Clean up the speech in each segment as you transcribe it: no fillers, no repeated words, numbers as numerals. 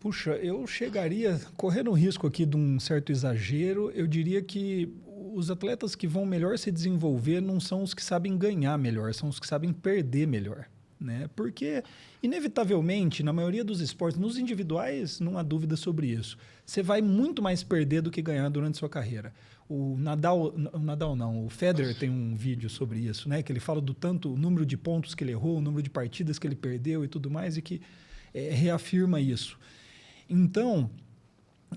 Puxa, eu chegaria, correndo o risco aqui de um certo exagero, eu diria que os atletas que vão melhor se desenvolver não são os que sabem ganhar melhor, são os que sabem perder melhor. Né? Porque, inevitavelmente, na maioria dos esportes, nos individuais, não há dúvida sobre isso. Você vai muito mais perder do que ganhar durante sua carreira. O Nadal não, o Federer tem um vídeo sobre isso, né? Que ele fala do tanto o número de pontos que ele errou, o número de partidas que ele perdeu e tudo mais, e que reafirma isso. Então,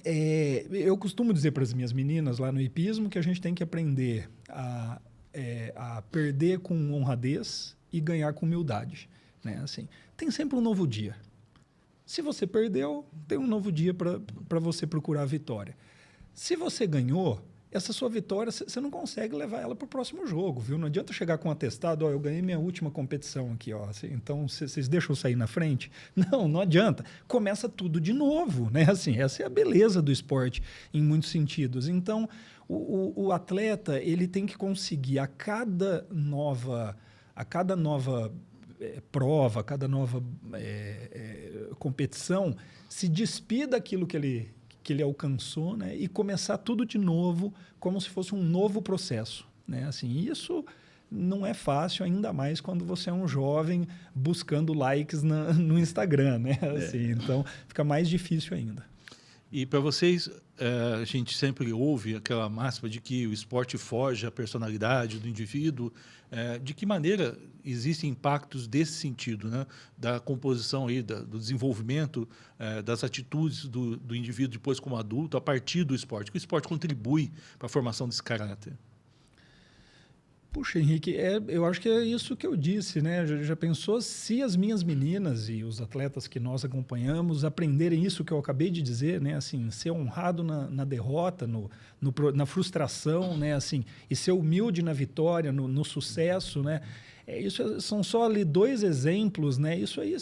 eu costumo dizer para as minhas meninas lá no hipismo que a gente tem que aprender a perder com honradez e ganhar com humildade. Né? Assim, tem sempre um novo dia. Se você perdeu, tem um novo dia para você procurar a vitória. Se você ganhou, essa sua vitória, você não consegue levar ela para o próximo jogo, viu? Não adianta chegar com um atestado, eu ganhei minha última competição aqui, assim, então vocês deixam eu sair na frente? Não adianta. Começa tudo de novo, né? Assim, essa é a beleza do esporte em muitos sentidos. Então, o atleta, ele tem que conseguir a cada nova prova, cada nova competição, se despir daquilo que ele alcançou, né? E começar tudo de novo, como se fosse um novo processo. Né? Assim, isso não é fácil, ainda mais quando você é um jovem buscando likes no Instagram. Né? Assim, então, fica mais difícil ainda. E para vocês, a gente sempre ouve aquela máxima de que o esporte forja a personalidade do indivíduo. De que maneira existem impactos desse sentido, né? Da composição aí, do desenvolvimento das atitudes do indivíduo depois como adulto a partir do esporte? Que o esporte contribui para a formação desse caráter? Puxa, Henrique, eu acho que é isso que eu disse, né? Já pensou se as minhas meninas e os atletas que nós acompanhamos aprenderem isso que eu acabei de dizer, né? Assim, ser honrado na derrota, na frustração, né? Assim, e ser humilde na vitória, no sucesso, né? Isso são só ali 2 exemplos, né? Isso aí,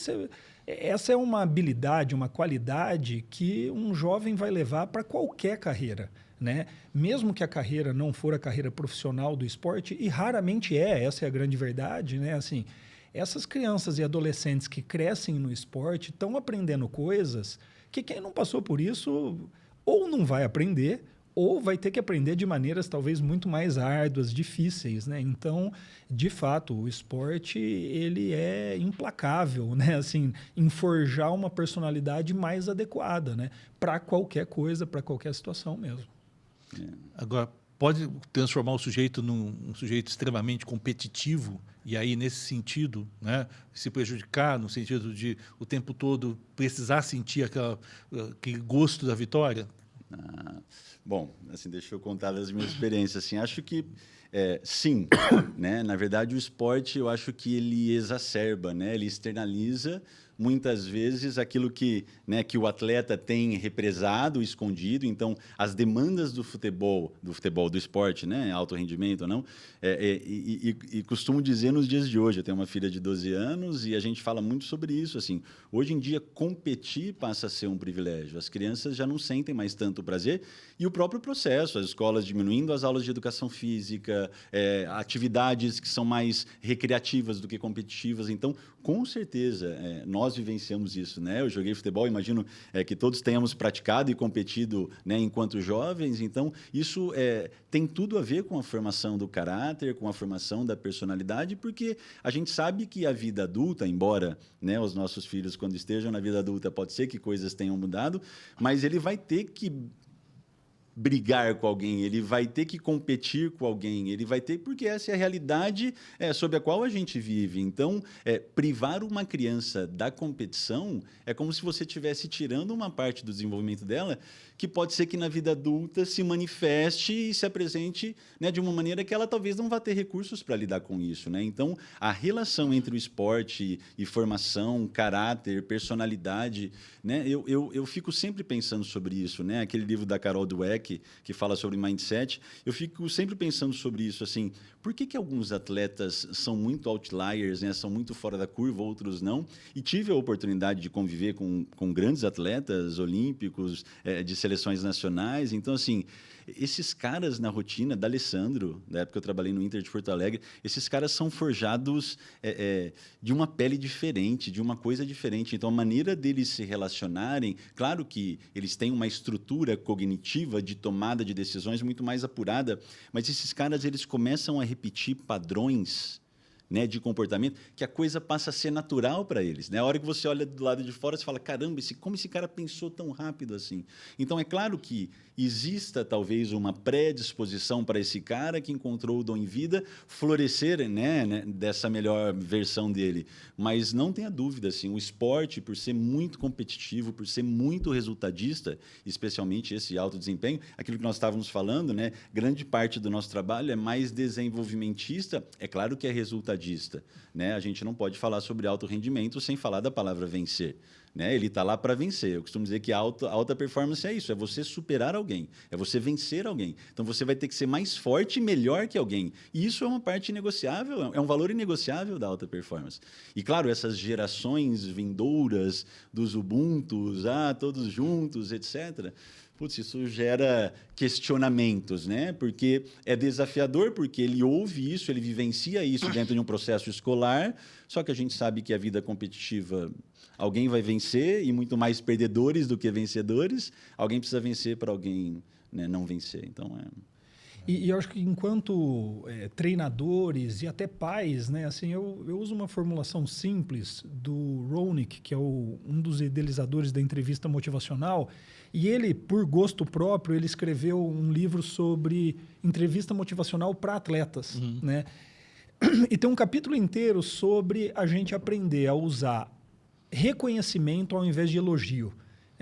essa é uma habilidade, uma qualidade que um jovem vai levar para qualquer carreira. Né? Mesmo que a carreira não for a carreira profissional do esporte, e raramente essa é a grande verdade, né? Assim, essas crianças e adolescentes que crescem no esporte estão aprendendo coisas que quem não passou por isso ou não vai aprender, ou vai ter que aprender de maneiras talvez muito mais árduas, difíceis. Né? Então, de fato, o esporte ele é implacável, né? Assim, em forjar uma personalidade mais adequada, né? Para qualquer coisa, para qualquer situação mesmo. Agora, pode transformar o sujeito num sujeito extremamente competitivo e aí, nesse sentido, né, se prejudicar no sentido de o tempo todo precisar sentir aquele gosto da vitória? Bom, assim, deixa eu contar das minhas experiências. Assim, acho que sim, né? Na verdade, o esporte, eu acho que ele exacerba, né? Ele externaliza muitas vezes aquilo que o atleta tem represado, escondido. Então, as demandas do futebol, do esporte, né? Alto rendimento ou não, e costumo dizer nos dias de hoje, eu tenho uma filha de 12 anos e a gente fala muito sobre isso. Assim, hoje em dia, competir passa a ser um privilégio. As crianças já não sentem mais tanto prazer e o próprio processo, as escolas diminuindo as aulas de educação física, atividades que são mais recreativas do que competitivas. Então, com certeza, nós vivenciamos isso, né? Eu joguei futebol, imagino que todos tenhamos praticado e competido, né, enquanto jovens. Então, isso tem tudo a ver com a formação do caráter, com a formação da personalidade, porque a gente sabe que a vida adulta, embora, né, os nossos filhos, quando estejam na vida adulta, pode ser que coisas tenham mudado, mas ele vai ter que brigar com alguém, ele vai ter que competir com alguém, ele vai ter, porque essa é a realidade sob a qual a gente vive. Então, privar uma criança da competição é como se você estivesse tirando uma parte do desenvolvimento dela, que pode ser que na vida adulta se manifeste e se apresente, né, de uma maneira que ela talvez não vá ter recursos para lidar com isso. Né? Então, a relação entre o esporte e formação, caráter, personalidade, né, eu fico sempre pensando sobre isso. Né? Aquele livro da Carol Dweck, que fala sobre mindset, eu fico sempre pensando sobre isso. Assim, por que alguns atletas são muito outliers, né, são muito fora da curva, outros não? E tive a oportunidade de conviver com grandes atletas olímpicos, de seleções nacionais. Então, assim, esses caras na rotina, da Alessandro, da época que eu trabalhei no Inter de Porto Alegre, esses caras são forjados de uma pele diferente, de uma coisa diferente. Então, a maneira deles se relacionarem, claro que eles têm uma estrutura cognitiva de tomada de decisões muito mais apurada, mas esses caras eles começam a repetir padrões, né, de comportamento, que a coisa passa a ser natural para eles. Né? A hora que você olha do lado de fora, você fala, caramba, como esse cara pensou tão rápido assim? Então, é claro que exista, talvez, uma predisposição para esse cara que encontrou o dom em vida florescer, né, dessa melhor versão dele. Mas não tenha dúvida, assim, o esporte, por ser muito competitivo, por ser muito resultadista, especialmente esse alto desempenho, aquilo que nós estávamos falando, né, grande parte do nosso trabalho é mais desenvolvimentista, é claro que é resultadista. Né? A gente não pode falar sobre alto rendimento sem falar da palavra vencer. Né? Ele está lá para vencer. Eu costumo dizer que a alta performance é isso, é você superar alguém, é você vencer alguém. Então, você vai ter que ser mais forte e melhor que alguém. E isso é uma parte inegociável, é um valor inegociável da alta performance. E, claro, essas gerações vindouras dos Ubuntus, todos juntos, etc., putz, isso gera questionamentos, né? Porque é desafiador, porque ele ouve isso, ele vivencia isso dentro de um processo escolar, só que a gente sabe que a vida competitiva, alguém vai vencer, e muito mais perdedores do que vencedores. Alguém precisa vencer para alguém, né, não vencer. Então, E eu acho que enquanto treinadores e até pais, né, assim, eu uso uma formulação simples do Roenick, que é um dos idealizadores da entrevista motivacional, e ele, por gosto próprio, ele escreveu um livro sobre entrevista motivacional para atletas, né? E tem um capítulo inteiro sobre a gente aprender a usar reconhecimento ao invés de elogio,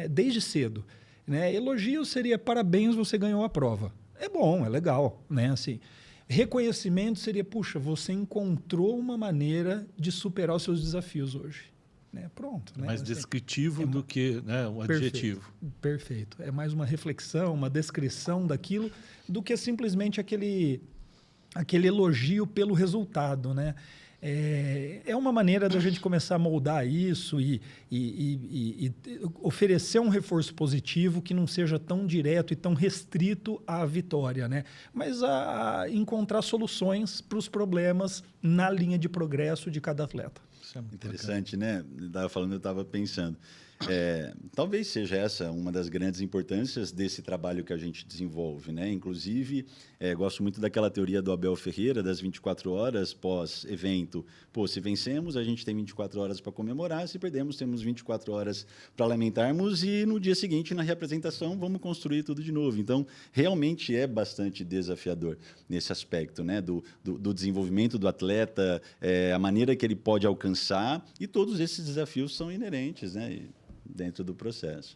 desde cedo. Né? Elogio seria parabéns, você ganhou a prova. É bom, é legal, né? Assim, reconhecimento seria, puxa, você encontrou uma maneira de superar os seus desafios hoje. Né? Pronto. Né? Mais descritivo do que, né, um adjetivo. Perfeito. É mais uma reflexão, uma descrição daquilo, do que simplesmente aquele elogio pelo resultado, né? É uma maneira da gente começar a moldar isso e oferecer um reforço positivo que não seja tão direto e tão restrito à vitória, né? Mas a encontrar soluções para os problemas na linha de progresso de cada atleta. Isso é muito interessante, bacana. Né? Eu estava falando, eu estava pensando. Talvez seja essa uma das grandes importâncias desse trabalho que a gente desenvolve, né? Inclusive, gosto muito daquela teoria do Abel Ferreira, das 24 horas pós-evento. Pô, se vencemos, a gente tem 24 horas para comemorar, se perdemos, temos 24 horas para lamentarmos e no dia seguinte, na reapresentação, vamos construir tudo de novo. Então, realmente é bastante desafiador nesse aspecto, né? Do desenvolvimento do atleta, a maneira que ele pode alcançar, e todos esses desafios são inerentes, né? Dentro do processo.